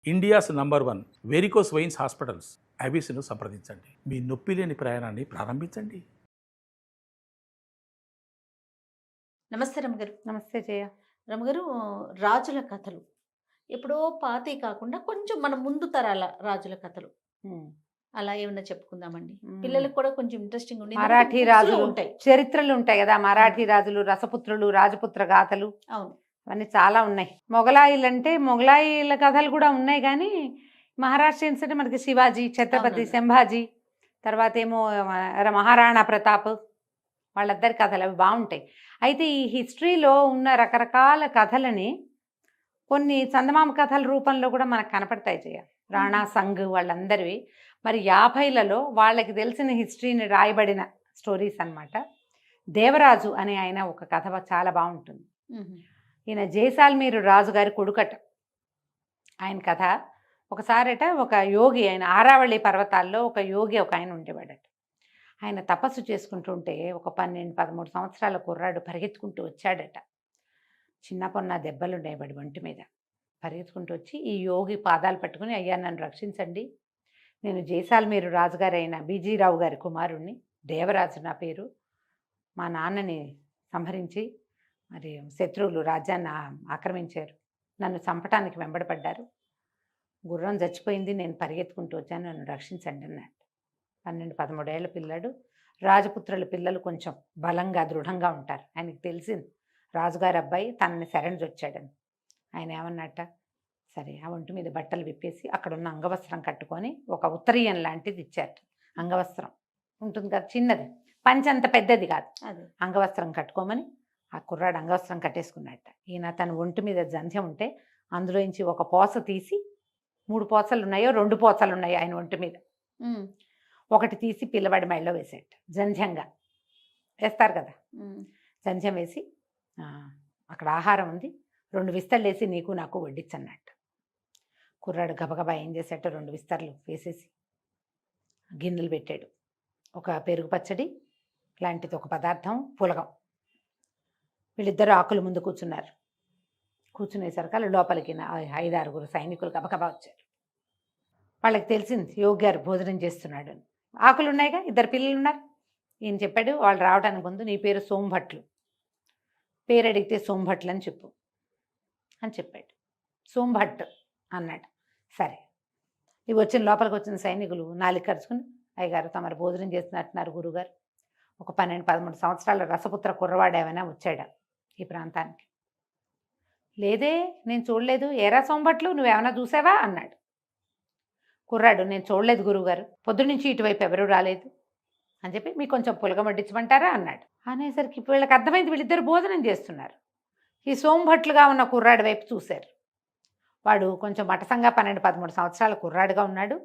India's number 1 varicose veins hospitals అబీస్ను సంప్రదించండి. మీ నొప్పి లేని ప్రయాణాన్ని ప్రారంభించండి. నమస్తే రమగారు. నమస్తే జయ. రమగారు, రాజుల కథలు ఎప్పుడో పాతవి కాకుండా కొంచెం మన ముందు తరాల రాజుల కథలు అలా ఏమన్నా చెప్పుకుందామండి. పిల్లలకు కూడా కొంచెం ఇంట్రెస్టింగ్ ఉంది. మరాఠీ రాజులు ఉంటాయి, చరిత్రలు ఉంటాయి కదా, మరాఠీ రాజులు, రసపుత్రులు, రాజపుత్ర గాథలు, అవును, అవన్నీ చాలా ఉన్నాయి. మొగలాయిలు అంటే మొగలాయిల కథలు కూడా ఉన్నాయి, కానీ మహారాష్ట్రియన్స్ అంటే మనకి శివాజీ, ఛత్రపతి సంభాజీ, తర్వాత ఏమో మహారాణా ప్రతాప్, వాళ్ళిద్దరి కథలు అవి బాగుంటాయి. అయితే ఈ హిస్టరీలో ఉన్న రకరకాల కథలని కొన్ని చందమామ కథల రూపంలో కూడా మనకు కనపడతాయి జయ. రాణా సంఘ్ వాళ్ళందరివి మరి 50లలో వాళ్ళకి తెలిసిన హిస్టరీని రాయబడిన స్టోరీస్ అన్నమాట. దేవరాజు అనే ఆయన ఒక కథ చాలా బాగుంటుంది. ఈయన జైసాల్మీరు రాజుగారి కొడుకట. ఆయన కథ ఒకసారట ఒక యోగి, ఆయన ఆరావళి పర్వతాల్లో ఒక యోగి ఒక ఆయన ఉండేవాడట. ఆయన తపస్సు చేసుకుంటుంటే ఒక 12-13 సంవత్సరాల కుర్రాడు పరిగెత్తుకుంటూ వచ్చాడట. చిన్న పొన్న దెబ్బలు ఉండేవాడు ఒంటి మీద. పరిగెత్తుకుంటూ వచ్చి ఈ యోగి పాదాలు పట్టుకుని, అయ్యా నన్ను రక్షించండి, నేను జైసాల్మీరు రాజుగారు అయిన బీజీరావు గారి కుమారుణ్ణి, దేవరాజు నా పేరు, మా నాన్నని సంహరించి మరి శత్రువులు రాజ్యాన్ని ఆక్రమించారు, నన్ను చంపటానికి వెంబడపడ్డారు, గుర్రం చచ్చిపోయింది, నేను పరిగెత్తుకుంటూ వచ్చాను, నన్ను రక్షించండి అన్నాడు. 12-13 ఏళ్ల పిల్లాడు. రాజపుత్రుల పిల్లలు కొంచెం బలంగా దృఢంగా ఉంటారు. ఆయనకి తెలిసింది రాజుగారి అబ్బాయి తనని శరణొచ్చాడని. ఆయన ఏమన్నట్ట, సరే ఆ ఒంటి మీద బట్టలు విప్పేసి అక్కడున్న అంగవస్త్రం కట్టుకొని ఒక ఉత్తరీయం లాంటిది ఇచ్చారు. అంగవస్త్రం ఉంటుంది కదా, చిన్నది, పంచంత పెద్దది కాదు, అంగవస్త్రం కట్టుకోమని ఆ కుర్రాడు అంగవస్త్రం కట్టేసుకున్నట్ట. ఈయన తన ఒంటి మీద జంధ్యం ఉంటే అందులోంచి ఒక పోస తీసి, 3 పోసలు ఉన్నాయో 2 పోసలు ఉన్నాయో ఆయన ఒంటి మీద, ఒకటి తీసి పిల్లవాడి మెడలో వేసేట. జంధ్యంగా వేస్తారు కదా, జంధ్యం వేసి అక్కడ ఆహారం ఉంది, 2 విస్తర్లు వేసి నీకు నాకు వడ్డించన్నట్టు. కుర్రాడు గబగబా ఏం చేసేట, 2 విస్తర్లు వేసేసి గిన్నెలు పెట్టాడు. ఒక పెరుగు పచ్చడి లాంటిది ఒక పదార్థం, పులగం. వీళ్ళిద్దరూ ఆకుల ముందు కూర్చున్నారు. కూర్చునేసరికి లోపలికి 5-6 సైనికులు గబగబా వచ్చారు. వాళ్ళకి తెలిసింది యోగి గారు భోజనం చేస్తున్నాడు అని. ఆకులు ఉన్నాయిగా, 2 పిల్లలు ఉన్నారు. ఈయన చెప్పాడు, వాళ్ళు రావడానికి ముందు నీ పేరు సోంభట్లు, పేరు అడిగితే సోంభట్లు అని చెప్పు అని చెప్పాడు. సోంభట్ అన్నాడు. సరే, ఇవి లోపలికి వచ్చిన సైనికులు నాలుగు ఖర్చుకుని, అయ్యగారు తమరు భోజనం చేస్తున్నట్టున్నారు గురుగారు, ఒక 12-13 సంవత్సరాల రసపుత్ర కుర్రవాడు ఏమైనా వచ్చాడా ఈ ప్రాంతానికి? లేదే, నేను చూడలేదు. ఏరా సోంభట్లు, నువ్వేమైనా చూసావా అన్నాడు. కుర్రాడు, నేను చూడలేదు గురువుగారు, పొద్దునుంచి ఇటువైపు ఎవరూ రాలేదు అని చెప్పి, మీకు కొంచెం పులగం వడ్డించమంటారా అన్నాడు. అనేసరికి వీళ్ళకి అర్థమైంది వీళ్ళిద్దరు భోజనం చేస్తున్నారు. ఈ సోంభట్లుగా ఉన్న కుర్రాడి వైపు చూశారు. వాడు కొంచెం మటసంగా 12-13 సంవత్సరాల కుర్రాడుగా ఉన్నాడు.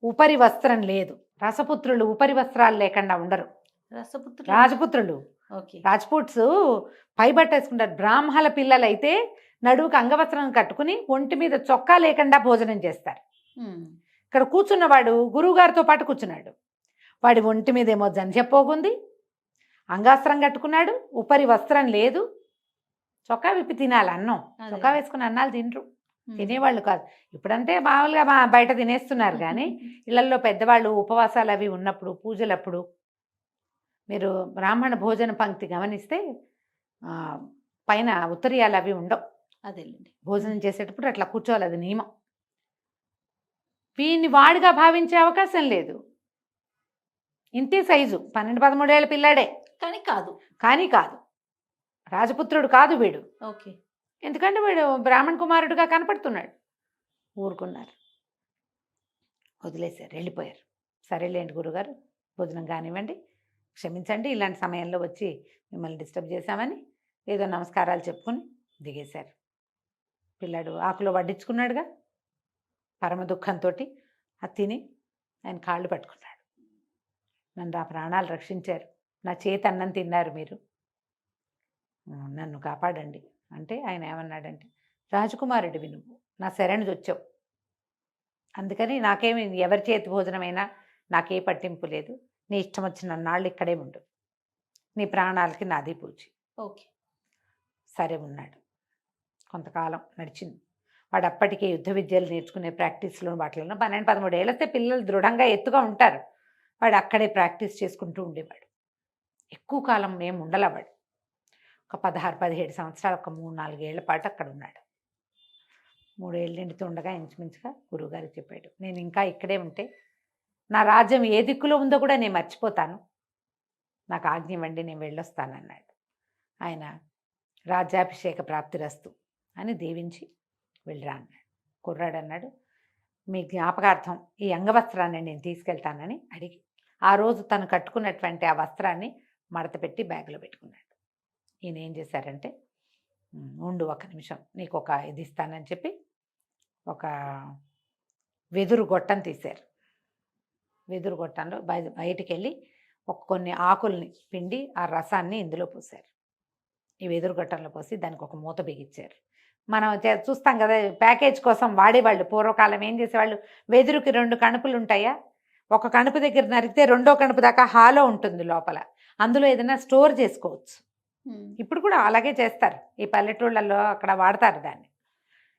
ఉపరి వస్త్రం లేదు. రసపుత్రులు ఉపరి వస్త్రాలు లేకుండా ఉండరు. రాజపుత్రులు, రాజ్పుట్స్ పైబట్ట వేసుకుంటారు. బ్రాహ్మణ పిల్లలు అయితే నడువుకు అంగవస్త్రం కట్టుకుని ఒంటి మీద చొక్కా లేకుండా భోజనం చేస్తారు. ఇక్కడ కూర్చున్నవాడు గురువుగారితో పాటు కూర్చున్నాడు. వాడి ఒంటి మీద ఏమో జంధ్యపోగుంది, అంగాస్త్రం కట్టుకున్నాడు, ఉపరి వస్త్రం లేదు, చొక్కా విప్పి తినాలి అన్నం. చొక్కా వేసుకుని అన్నాలు తినరు, తినేవాళ్ళు కాదు. ఇప్పుడంటే మామూలుగా బయట తినేస్తున్నారు, కానీ ఇళ్లలో పెద్దవాళ్ళు ఉపవాసాలు అవి ఉన్నప్పుడు, పూజలప్పుడు మీరు బ్రాహ్మణ భోజన పంక్తి గమనిస్తే పైన ఉత్తరీయాలు అవి ఉండవు. అదేలేండి, భోజనం చేసేటప్పుడు అట్లా కూర్చోవాలి, అది నియమం. వీడిని వాడిగా భావించే అవకాశం లేదు. ఇంతే సైజు, 12-13 ఏళ్ళ పిల్లాడే, కానీ కాదు రాజపుత్రుడు కాదు వీడు. ఓకే, ఎందుకంటే వీడు బ్రాహ్మణ కుమారుడుగా కనపడుతున్నాడు. ఊరుకున్నారు, వదిలేశారు, వెళ్ళిపోయారు. సరేలేండి గురుగారు, భోజనం కానివ్వండి, క్షమించండి ఇలాంటి సమయంలో వచ్చి మిమ్మల్ని డిస్టర్బ్ చేశామని ఏదో నమస్కారాలు చెప్పుకుని దిగేశారు. పిల్లాడు ఆకులో వడ్డించుకున్నాడుగా, పరమ దుఃఖంతో అది తిని ఆయన కాళ్ళు పట్టుకున్నాడు. నన్ను ఆ ప్రాణాలు రక్షించారు, నా చేతి అన్నం తిన్నారు మీరు, నన్ను కాపాడండి అంటే ఆయన ఏమన్నాడంటే, రాజకుమారుడివి నువ్వు, నా శరణి వచ్చావు, అందుకని నాకేమి ఎవరి చేతి భోజనమైనా నాకే పట్టింపు లేదు, నీ ఇష్టం వచ్చిన నాళ్ళు ఇక్కడే ఉండు, నీ ప్రాణాలకి నాది పూచి. ఓకే, సరే ఉన్నాడు. కొంతకాలం నడిచింది. వాడు అప్పటికే యుద్ధ విద్యలు నేర్చుకునే ప్రాక్టీస్లో వాటిలో 12-13 ఏళ్ళతే పిల్లలు దృఢంగా ఎత్తుగా ఉంటారు. వాడు అక్కడే ప్రాక్టీస్ చేసుకుంటూ ఉండేవాడు. ఎక్కువ కాలం మేము ఉండలేవాడు. ఒక 16-17 సంవత్సరాలు, ఒక 3-4 ఏళ్ల పాటు అక్కడ ఉన్నాడు. 3 ఏళ్ళు నిండుతుండగా ఇంచుమించుగా గురువుగారికి చెప్పాడు, నేను ఇంకా ఇక్కడే ఉంటే నా రాజ్యం ఏ దిక్కులో ఉందో కూడా నేను మర్చిపోతాను, నాకు ఆజ్ఞ ఇవ్వండి, నేను వెళ్ళొస్తానన్నాడు. ఆయన రాజ్యాభిషేక ప్రాప్తిరస్తు అని దీవించి వెళ్ళిరా అన్నాడు. కుర్రాడు అన్నాడు, మీ జ్ఞాపకార్థం ఈ అంగవస్త్రాన్ని నేను తీసుకెళ్తానని అడిగి ఆ రోజు తను కట్టుకున్నటువంటి ఆ వస్త్రాన్ని మడత పెట్టి బ్యాగ్లో పెట్టుకున్నాడు. ఈయన ఏం చేశారంటే, ఉండు ఒక నిమిషం నీకు ఒక ఇది ఇస్తానని చెప్పి ఒక వెదురు గొట్టం తీశారు. వెదురు గొట్టంలో బయటికి వెళ్ళి కొన్ని ఆకుల్ని పిండి ఆ రసాన్ని ఇందులో పోసారు. ఈ వెదురు గొట్టంలో పోసి దానికి ఒక మూత బిగించారు. మనం చూస్తాం కదా ప్యాకేజ్ కోసం వాడేవాళ్ళు. పూర్వకాలం ఏం చేసేవాళ్ళు, వెదురుకి 2 కణుపులు ఉంటాయా, ఒక కణుపు దగ్గర నరికితే 2వ కణుపు దాకా హాలో ఉంటుంది లోపల, అందులో ఏదైనా స్టోర్ చేసుకోవచ్చు. ఇప్పుడు కూడా అలాగే చేస్తారు, ఈ పల్లెటూళ్ళల్లో అక్కడ వాడతారు దాన్ని.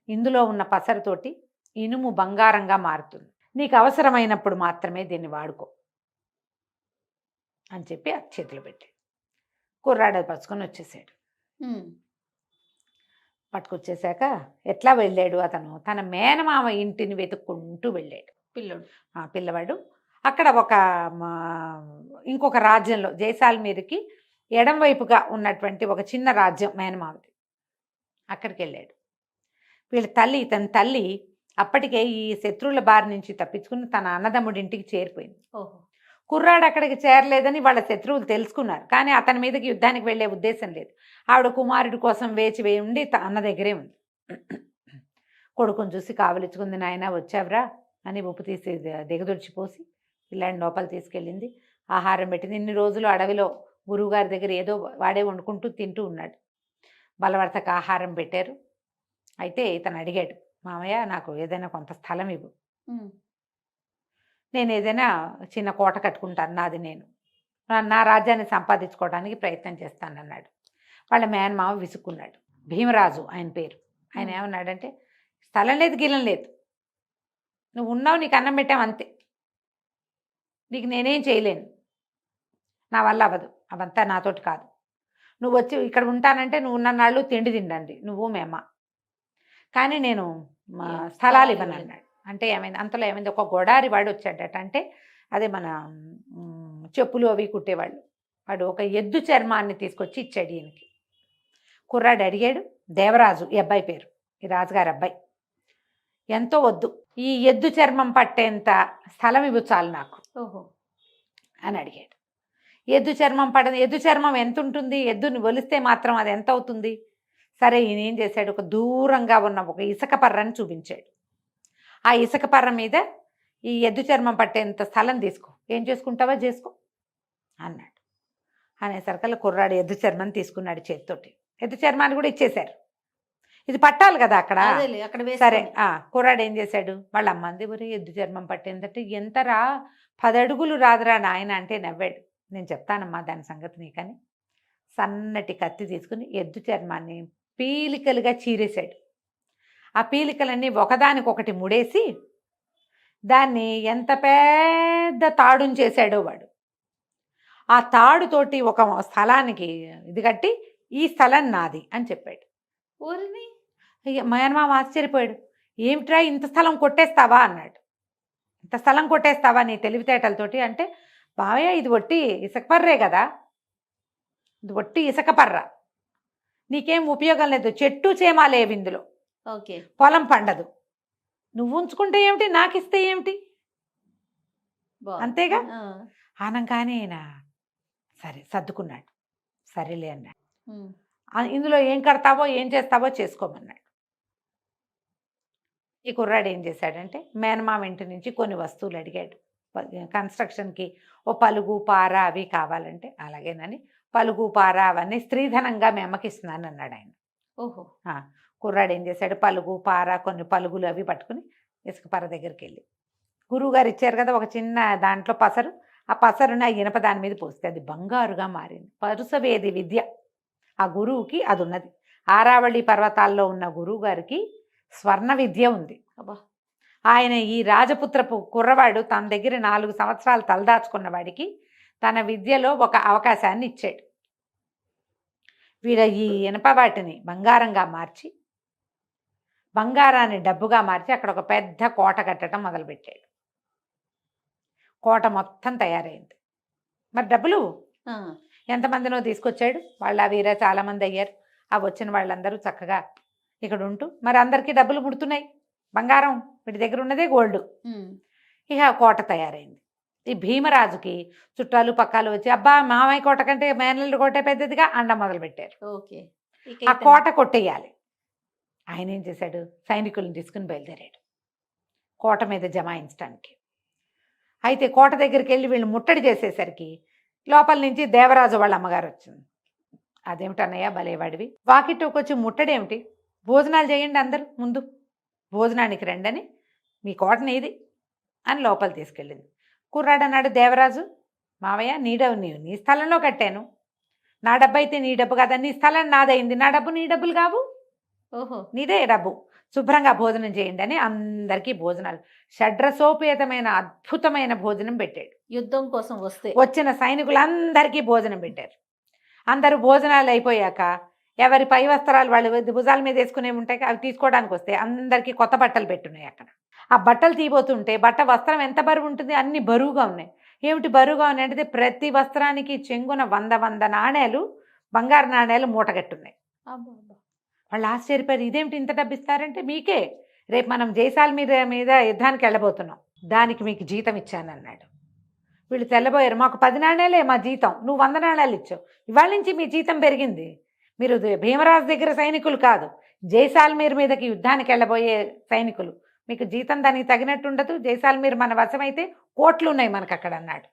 ఇందులో ఉన్న పసరుతోటి ఇనుము బంగారంగా మారుతుంది, నీకు అవసరమైనప్పుడు మాత్రమే దీన్ని వాడుకో అని చెప్పి ఆ చేతిలో పెట్టాడు. కుర్రాడు పరుచుకొని వచ్చేసాడు. పట్టుకొచ్చేసాక ఎట్లా వెళ్ళాడు అతను, తన మేనమామ ఇంటిని వెతుక్కుంటూ వెళ్ళాడు పిల్లవాడు. అక్కడ ఇంకొక రాజ్యంలో జైసాల్మీర్కి ఎడం వైపుగా ఉన్నటువంటి ఒక చిన్న రాజ్యం మేనమామది, అక్కడికి వెళ్ళాడు. తన తల్లి అప్పటికే ఈ శత్రువుల బారి నుంచి తప్పించుకుని తన అన్నదమ్ముడి ఇంటికి చేరిపోయింది. కుర్రాడు అక్కడికి చేరలేదని వాళ్ళ శత్రువులు తెలుసుకున్నారు, కానీ అతని మీదకి యుద్ధానికి వెళ్ళే ఉద్దేశం లేదు. ఆవిడ కుమారుడి కోసం వేచి ఉండి అన్న దగ్గరే ఉంది. కొడుకుని చూసి కావలించుకుంది, నాయన వచ్చావురా అని ఉప్పు తీసి దిగదొడిచిపోసి పిల్లాడిని లోపల తీసుకెళ్ళింది. ఆహారం పెట్టింది. ఇన్ని రోజులు అడవిలో గురువుగారి దగ్గర ఏదో వాడే వండుకుంటూ తింటూ ఉన్నాడు. బలవర్తక ఆహారం పెట్టారు. అయితే ఇతను అడిగాడు, మామయ్య నాకు ఏదైనా కొంత స్థలం ఇవ్వు, నేను ఏదైనా చిన్న కోట కట్టుకుంటాను, నాది నేను నా రాజ్యాన్ని సంపాదించుకోవడానికి ప్రయత్నం చేస్తానన్నాడు. వాళ్ళ మేనమామ విసుక్కున్నాడు. భీమరాజు ఆయన పేరు. ఆయన ఏమన్నాడంటే, స్థలం లేదు గిలం లేదు, నువ్వు ఉన్నావు, నీకు అన్నం పెట్టావు అంతే, నీకు నేనేం చేయలేను, నా వల్ల అవ్వదు, అవంతా నాతోటి కాదు, నువ్వు వచ్చి ఇక్కడ ఉంటానంటే నువ్వు ఉన్న నాళ్ళు తిండి తిండండి నువ్వు మేమ, కానీ నేను స్థలాలు ఇవ్వను అన్నాడు. అంటే ఏమైంది, అంతలో ఏమైంది, ఒక గొడారి వాడు వచ్చాడట. అంటే అదే మన చెప్పులు అవి కుట్టేవాళ్ళు, వాడు ఒక ఎద్దు చర్మాన్ని తీసుకొచ్చి ఇచ్చాడు ఈయనకి. కుర్రాడు అడిగాడు, దేవరాజు ఈ అబ్బాయి పేరు, ఈ రాజుగారి అబ్బాయి, ఎంతో వద్దు, ఈ ఎద్దు చర్మం పట్టేంత స్థలం ఇవ్వు చాలు నాకు అని అడిగాడు. ఎద్దు చర్మం ఎంత ఉంటుంది, ఎద్దుని ఒలిస్తే మాత్రం అది ఎంత అవుతుంది? సరే ఈయన ఏం చేశాడు, ఒక దూరంగా ఉన్న ఒక ఇసుక పర్రని చూపించాడు. ఆ ఇసుక పర్ర మీద ఈ ఎద్దు చర్మం పట్టేంత స్థలం తీసుకో, ఏం చేసుకుంటావో చేసుకో అన్నాడు. అనేసరికల్లా కుర్రాడు ఎద్దు చర్మం తీసుకున్నాడు చేతితోటి. ఎద్దు చర్మాన్ని కూడా ఇచ్చేశారు, ఇది పట్టాలి కదా అక్కడ. సరే కుర్రాడు ఏం చేశాడు, వాళ్ళ అమ్మంది ఒరే ఎద్దు చర్మం పట్టేందంటే ఎంతరా, 10 అడుగులు రాదురా నాయన అంటే నవ్వాడు. నేను చెప్తానమ్మా దాని సంగతి నీకని సన్నటి కత్తి తీసుకుని ఎద్దు చర్మాన్ని పీలికలుగా చీరేశాడు. ఆ పీలికలన్నీ ఒకదానికొకటి ముడేసి దాన్ని ఎంత పెద్ద తాడుని చేశాడో వాడు. ఆ తాడుతోటి ఒక స్థలానికి ఇది కట్టి ఈ స్థలం నాది అని చెప్పాడు. ఊరిని మేనమామ ఆశ్చర్యపోయాడు. ఏమిట్రా ఇంత స్థలం కొట్టేస్తావా అన్నాడు. ఇంత స్థలం కొట్టేస్తావా నీ తెలివితేటలతోటి అంటే, బావయ్య ఇది ఒట్టి ఇసుకపర్రే కదా, ఇది ఒట్టి ఇసుకపర్ర, నీకేం ఉపయోగం లేదు, చెట్టు చేమాలేవి ఇందులో, పొలం పండదు, నువ్వు ఉంచుకుంటే ఏమిటి నాకు ఇస్తే ఏమిటి, అంతేగా ఆనంగానే సరే సర్దుకున్నాడు. సరేలే అన్నాడు. ఇందులో ఏం కడతావో ఏం చేస్తావో చేసుకోమన్నాడు. ఈ కుర్రాడు ఏం చేశాడంటే మేనమామ ఇంటి నుంచి కొన్ని వస్తువులు అడిగాడు. కన్స్ట్రక్షన్కి ఓ పలుగు పార అవి కావాలంటే అలాగేనని పలుగు పార అవన్నీ స్త్రీధనంగా మీ అమ్మకి ఇస్తున్నాను అన్నాడు ఆయన. ఓహో. కుర్రాడు ఏం చేశాడు, పలుగు పార కొన్ని పలుగులు అవి పట్టుకుని ఇసుక పార దగ్గరికి వెళ్ళి, గురువుగారు ఇచ్చారు కదా ఒక చిన్న దాంట్లో పసరు, ఆ పసరుని ఆ ఇనప దాని మీద పోస్తే అది బంగారుగా మారింది. పరుసవేది విద్య ఆ గురువుకి అది ఉన్నది. ఆరావళి పర్వతాల్లో ఉన్న గురువు గారికి స్వర్ణ విద్య ఉంది. అబ్బా. ఆయన ఈ రాజపుత్రపు కుర్రవాడు తన దగ్గర 4 సంవత్సరాలు తలదాచుకున్న వాడికి తన విద్యలో ఒక అవకాశాన్ని ఇచ్చాడు. వీడ ఈ ఇనప వాటిని బంగారంగా మార్చి, బంగారాన్ని డబ్బుగా మార్చి అక్కడ ఒక పెద్ద కోట కట్టడం మొదలుపెట్టాడు. కోట మొత్తం తయారైంది. మరి డబ్బులు ఆ, ఎంతమందినో తీసుకొచ్చాడు. వాళ్ళ వీర చాలామంది అయ్యారు. ఆ వచ్చిన వాళ్ళందరూ చక్కగా ఇక్కడ ఉంటూ మరి అందరికీ డబ్బులు ముడుతున్నాయి. బంగారం వీడి దగ్గర ఉన్నదే గోల్డ్. ఉమ్, ఇక కోట తయారైంది. ఈ భీమరాజుకి చుట్టాలు పక్కాలు వచ్చి అబ్బా మామయ్య కోట కంటే మేనల్లుడి కోటే పెద్దదిగా అండ మొదలుపెట్టారు. ఓకే. ఇక ఆ ఇతను- కోట కొట్టేయాలి. ఆయన ఏం చేశాడు, సైనికులను తీసుకుని బయలుదేరాడు కోట మీద జమాయించడానికి. అయితే కోట దగ్గరికి వెళ్ళి వీళ్ళు ముట్టడి చేసేసరికి లోపల నుంచి దేవరాజు వాళ్ళ అమ్మగారు వచ్చింది. అదేమిటన్నయ్య భలేవాడివి, వాకిట్లోకి వచ్చి ముట్టడి ఏమిటి, భోజనాలు చేయండి అందరూ, ముందు భోజనానికి రండి అని, మీ కోట నీది అని లోపల తీసుకెళ్ళింది. కుర్రాడు అన్నాడు, దేవరాజు మావయ్య నీ స్థలంలో కట్టాను, నా డబ్బు అయితే నీ డబ్బు కాదా, నీ స్థలం నాదైంది, నా డబ్బు నీ డబ్బులు కావు, ఓహో. నీదే డబ్బు, శుభ్రంగా భోజనం చేయండి అని అందరికీ భోజనాలు, షడ్రసోపేతమైన అద్భుతమైన భోజనం పెట్టాడు. యుద్ధం కోసం వస్తే వచ్చిన సైనికులందరికీ భోజనం పెట్టారు. అందరూ భోజనాలు అయిపోయాక ఎవరి పై వస్త్రాలు వాళ్ళు భుజాల మీద వేసుకునే ఉంటాయి, అవి తీసుకోవడానికి వస్తే అందరికీ కొత్త బట్టలు పెట్టున్నాయి. అక్కడ ఆ బట్టలు తీయబోతుంటే వస్త్రం ఎంత బరువు ఉంటుంది, అన్ని బరువుగా ఉన్నాయి. ఏమిటి బరువుగా ఉన్నాయి అంటే ప్రతి వస్త్రానికి చెంగున 100 నాణేలు, బంగారు నాణేలు మూటగట్టున్నాయి. అబ్బా, అబ్బా. వాళ్ళు ఆశ్చర్యపోయారు, ఇదేమిటి ఇంత డబ్బు ఇస్తారంటే, మీకే రేపు మనం జైసాల్మీర్ మీద యుద్ధానికి వెళ్ళబోతున్నాం, దానికి మీకు జీతం ఇచ్చానన్నాడు. వీళ్ళు తెల్లబోయారు, మాకు 10 నాణేలే మా జీతం, నువ్వు 100 నాణేలు ఇచ్చావు, ఇవాళ నుంచి మీ జీతం పెరిగింది, మీరు భీమరాజు దగ్గర సైనికులు కాదు, జైసాల్మీర్ మీదకి యుద్ధానికి వెళ్ళబోయే సైనికులు, మీకు జీతం దానికి తగినట్టు ఉండదు, జైసాల్మీర్ మన వశమైతే కోట్లు ఉన్నాయి మనకు అక్కడ అన్నాడు.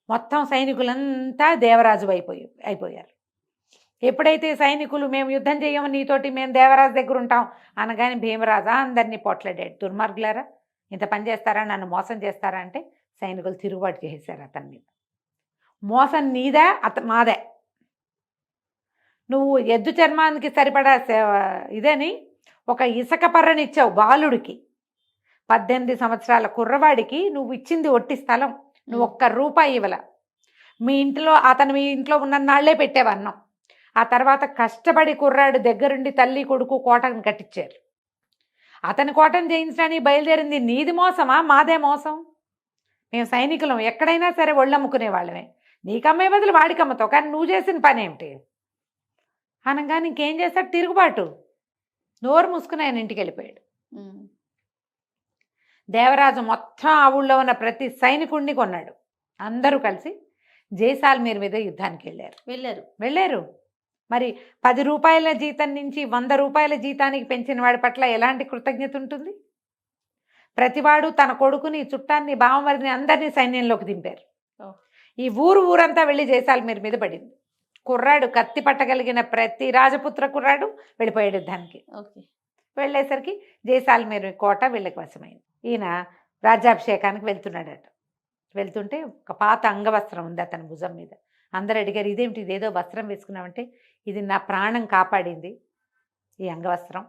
మొత్తం సైనికులంతా దేవరాజు అయిపోయారు. ఎప్పుడైతే సైనికులు మేము యుద్ధం చేయము నీతోటి, మేము దేవరాజు దగ్గర ఉంటాం అనగానే భీమరాజా అందరినీ పొట్లాడాడు, దుర్మార్గులారా ఇంత పని చేస్తారా, నన్ను మోసం చేస్తారా అంటే సైనికులు తిరుగుబాటు చేసేశారు అతని మీద. మోసం నీదా మాదే, నువ్వు ఎద్దు చర్మానికి సరిపడా ఇదని ఒక ఇసుక పర్రనిచ్చావు బాలుడికి, 18 సంవత్సరాల కుర్రవాడికి నువ్వు ఇచ్చింది ఒట్టి స్థలం, నువ్వు ₹1 ఇవ్వల. మీ ఇంట్లో ఉన్న నాళ్లే పెట్టేవన్నాం. ఆ తర్వాత కష్టపడి కుర్రాడు దగ్గరుండి తల్లి కొడుకు కోటను కట్టించారు. అతని కోటను జయించడానికి బయలుదేరింది నీది మోసమా మాదే మోసం? మేము సైనికులం ఎక్కడైనా సరే ఒళ్ళమ్ముకునే వాళ్ళమే, నీకమ్మే బదులు వాడికి అమ్మతావు, కానీ నువ్వు చేసిన పని ఏమిటి అనగా ఇంకేం చేస్తాడు, తిరుగుబాటు. నోరు మూసుకుని ఆయన ఇంటికి వెళ్ళిపోయాడు. ఉమ్, దేవరాజు మొత్తం ఆ ఊళ్ళో ఉన్న ప్రతి సైనికుడిని కొన్నాడు. అందరూ కలిసి జైసాల్మీర్ మీద యుద్ధానికి వెళ్ళారు. మరి ₹10 జీతం నుంచి ₹100 జీతానికి పెంచిన వాడి పట్ల ఎలాంటి కృతజ్ఞత ఉంటుంది? ప్రతివాడు తన కొడుకుని, చుట్టాన్ని, బావమరిని అందరినీ సైన్యంలోకి దింపారు. ఈ ఊరంతా వెళ్ళి జైసాల్మీర్ మీద పడింది. కుర్రాడు కత్తి పట్టగలిగిన ప్రతి రాజపుత్ర కుర్రాడు వెళ్ళిపోయాడు యుద్ధానికి. వెళ్ళేసరికి జైసాల్మీర్ కోట వీళ్ళకి వశమైంది. ఈయన రాజ్యాభిషేకానికి వెళ్తుంటే ఒక పాత అంగవస్త్రం ఉంది అతని భుజం మీద. అందరూ అడిగారు, ఇదేమిటి, ఇదేదో వస్త్రం వేసుకున్నామంటే, ఇది నా ప్రాణం కాపాడింది ఈ అంగవస్త్రం,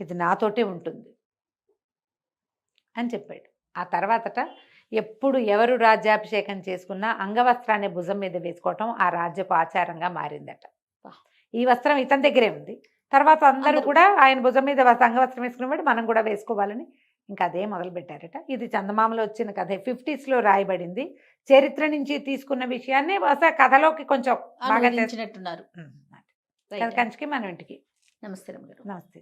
ఇది నాతోటే ఉంటుంది అని చెప్పాడు. ఆ తర్వాతట ఎప్పుడు ఎవరు రాజ్యాభిషేకం చేసుకున్నా అంగవస్త్రాన్ని భుజం మీద వేసుకోవటం ఆ రాజ్యపు ఆచారంగా మారిందట. ఈ వస్త్రం ఇతని దగ్గరే ఉంది. తర్వాత అందరూ కూడా ఆయన భుజం మీద అంగవస్త్రం వేసుకునేవాడు, మనం కూడా వేసుకోవాలని ఇంకా అదే మొదలుపెట్టారట. ఇది చందమామలో వచ్చిన కథ, 50s రాయబడింది. చరిత్ర నుంచి తీసుకున్న విషయాన్ని కథలోకి కొంచెం బాగా అనువదించినట్టున్నారు. కంచికి మనం ఇంటికి. నమస్తే రమ్య గారు. నమస్తే.